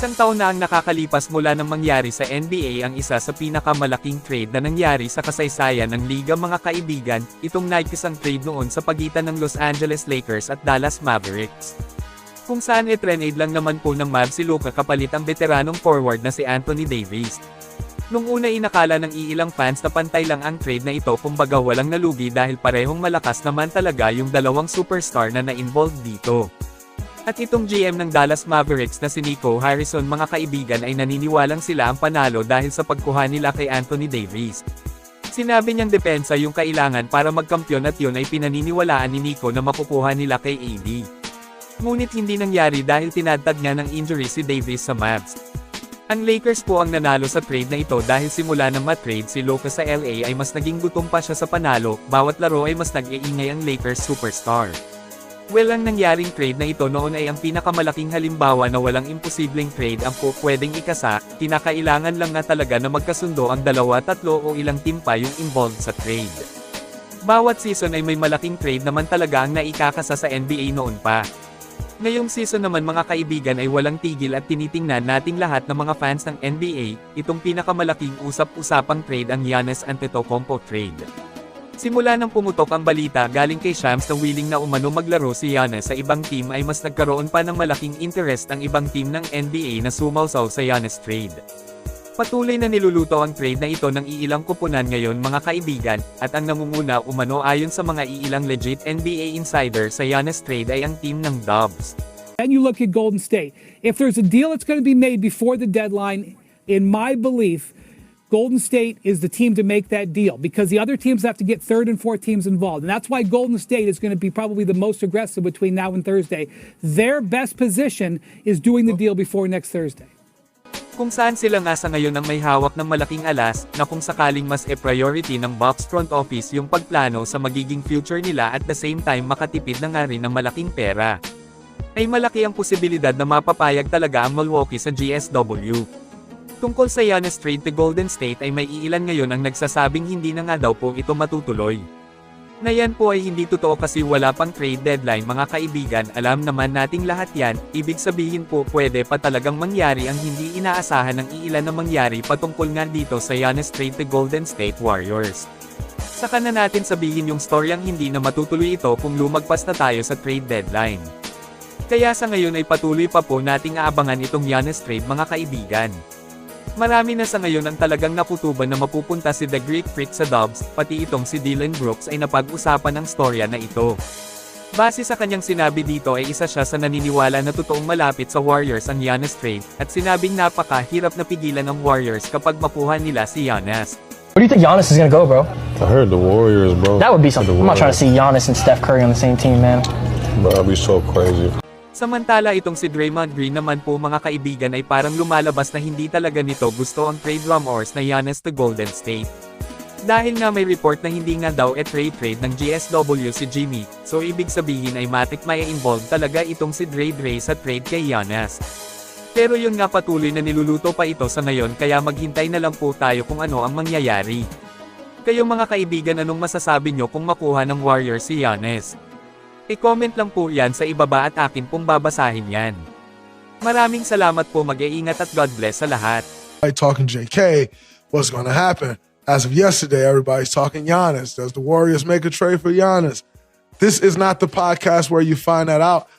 Isang taon na ang nakakalipas mula nang mangyari sa NBA ang isa sa pinakamalaking trade na nangyari sa kasaysayan ng liga mga kaibigan, itong nagkisang trade noon sa pagitan ng Los Angeles Lakers at Dallas Mavericks. Kung saan i-trade lang naman po ng Mavs si Luka kapalit ang veteranong forward na si Anthony Davis. Nung una inakala ng iilang fans na pantay lang ang trade na ito kumbaga walang nalugi dahil parehong malakas naman talaga yung dalawang superstar na na-involved dito. At itong GM ng Dallas Mavericks na si Nico Harrison mga kaibigan ay naniniwalang sila ang panalo dahil sa pagkuha nila kay Anthony Davis. Sinabi niyang depensa yung kailangan para magkampyon at yun ay pinaniniwalaan ni Nico na makukuha nila kay AD. Ngunit hindi nangyari dahil tinadtad niya ng injury si Davis sa Mavs. Ang Lakers po ang nanalo sa trade na ito dahil simula nang ma-trade si Luka sa LA ay mas naging gutom pa siya sa panalo, bawat laro ay mas nag-iingay ang Lakers superstar. Well, ang nangyaring trade na ito noon ay ang pinakamalaking halimbawa na walang imposibleng trade ang pwedeng ikasa, kinakailangan lang na talaga na magkasundo ang dalawa, tatlo o ilang team pa yung involved sa trade. Bawat season ay may malaking trade naman talaga ang naikakasa sa NBA noon pa. Ngayong season naman mga kaibigan ay walang tigil at tinitingnan nating lahat ng mga fans ng NBA, itong pinakamalaking usap-usapang trade ang Giannis Antetokounmpo trade. Simula nang pumutok ang balita galing kay Shams na willing na umano maglaro si Giannis sa ibang team ay mas nagkaroon pa ng malaking interest ang ibang team ng NBA na sumausaw sa Giannis trade. Patuloy na niluluto ang trade na ito ng iilang kupunan ngayon mga kaibigan, at ang namumuna umano ayon sa mga iilang legit NBA insider sa Giannis trade ay ang team ng Dubs. And you look at Golden State. If there's a deal that's going to be made before the deadline, in my belief, Golden State is the team to make that deal because the other teams have to get third and fourth teams involved. And that's why Golden State is going to be probably the most aggressive between now and Thursday. Their best position is doing the deal before next Thursday. Kung saan sila nga sa ngayon ang may hawak ng malaking alas, na kung sakaling mas priority ng Bucks front office yung pagplano sa magiging future nila at the same time makatipid na nga rin ng malaking pera. Ay malaki ang posibilidad na mapapayag talaga ang Milwaukee sa GSW. Tungkol sa Giannis trade to Golden State ay may iilan ngayon ang nagsasabing hindi na nga daw po ito matutuloy. Na yan po ay hindi totoo kasi wala pang trade deadline mga kaibigan, alam naman nating lahat yan, ibig sabihin po pwede pa talagang mangyari ang hindi inaasahan ng iilan na mangyari patungkol nga dito sa Giannis trade to Golden State Warriors. Saka na natin sabihin yung storyang hindi na matutuloy ito kung lumagpas na tayo sa trade deadline. Kaya sa ngayon ay patuloy pa po nating aabangan itong Giannis trade mga kaibigan. Marami na sa ngayon ang talagang nakutuban na mapupunta si The Greek Freak sa Dubs, pati itong si Dillon Brooks ay napag-usapan ng storya na ito. Base sa kanyang sinabi dito ay isa siya sa naniniwala na totoong malapit sa Warriors ang Giannis trade, at sinabing napakahirap na pigilan ng Warriors kapag makuha nila si Giannis. Where do you think Giannis is gonna go, bro? I heard the Warriors, bro. That would be something. I'm not trying to see Giannis and Steph Curry on the same team, man. Bro, that'd be so crazy. Samantala itong si Draymond Green naman po mga kaibigan ay parang lumalabas na hindi talaga nito gusto ang trade rumors na Giannis to Golden State. Dahil nga may report na hindi nga daw trade ng GSW si Jimmy, so ibig sabihin ay matik may involve talaga itong si Dre sa trade kay Giannis. Pero yun nga patuloy na niluluto pa ito sa ngayon kaya maghintay na lang po tayo kung ano ang mangyayari. Kayo mga kaibigan, anong masasabi nyo kung makuha ng Warriors si Giannis? I-comment lang po yan sa ibaba at akin pong babasahin yan. Maraming salamat po, mag-iingat at God bless sa lahat. Talking JK, what's going to happen? As of yesterday, everybody's talking Giannis. Does the Warriors make a trade for Giannis? This is not the podcast where you find that out.